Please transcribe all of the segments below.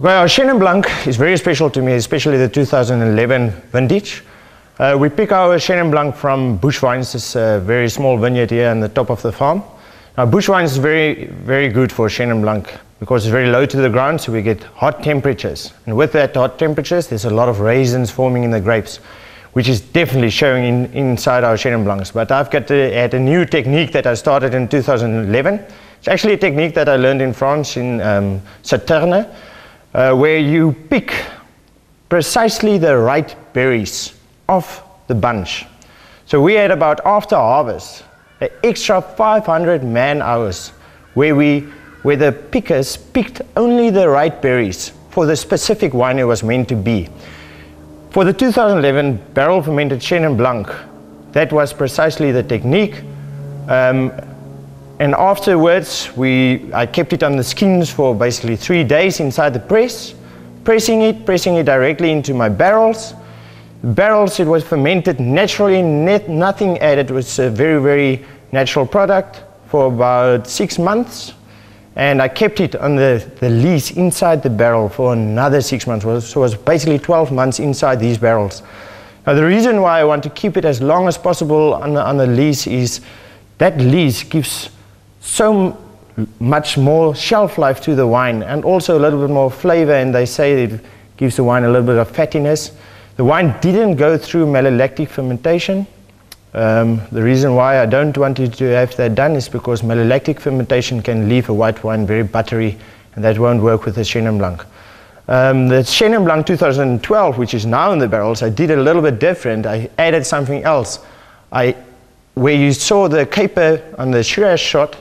Well, our Chenin Blanc is very special to me, especially the 2011 vintage. We pick our Chenin Blanc from Bush Vines, this very small vineyard here on the top of the farm. Now, Bush Vines is very good for Chenin Blanc because it's very low to the ground, so we get hot temperatures. And with that hot temperatures, there's a lot of raisins forming in the grapes, which is definitely showing inside our Chenin Blancs. But I've got to add a new technique that I started in 2011. It's actually a technique that I learned in France, in Sauternes, where you pick precisely the right berries off the bunch. So we had about, after harvest, an extra 500 man hours where the pickers picked only the right berries for the specific wine it was meant to be. For the 2011 barrel fermented Chenin Blanc, that was precisely the technique. And afterwards, I kept it on the skins for basically 3 days inside the press, pressing it directly into my barrels. Barrels, it was fermented naturally, nothing added. It was a very natural product for about 6 months. And I kept it on the lees inside the barrel for another 6 months. So it was basically 12 months inside these barrels. Now the reason why I want to keep it as long as possible on the lees is that lees gives so much more shelf life to the wine and also a little bit more flavor, and they say it gives the wine a little bit of fattiness. The wine didn't go through malolactic fermentation. The reason why I don't want you to have that done is because malolactic fermentation can leave a white wine very buttery, and that won't work with the Chenin Blanc. The Chenin Blanc 2012, which is now in the barrels, I did a little bit different. I added something else. Where you saw the caper on the Shiraz shot,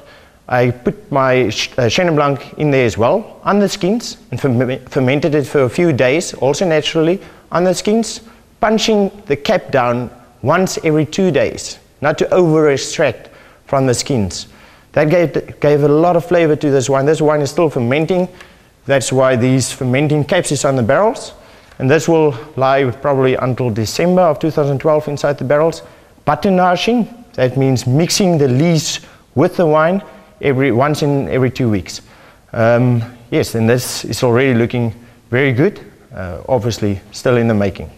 I put my Chenin Blanc in there as well, on the skins, and fermented it for a few days, also naturally, on the skins, punching the cap down once every 2 days, not to over-extract from the skins. That gave a lot of flavor to this wine. This wine is still fermenting. That's why these fermenting caps is on the barrels. And this will lie probably until December of 2012 inside the barrels. Batonnaging, that means mixing the lees with the wine once in every 2 weeks. Yes, and this is already looking very good, obviously still in the making.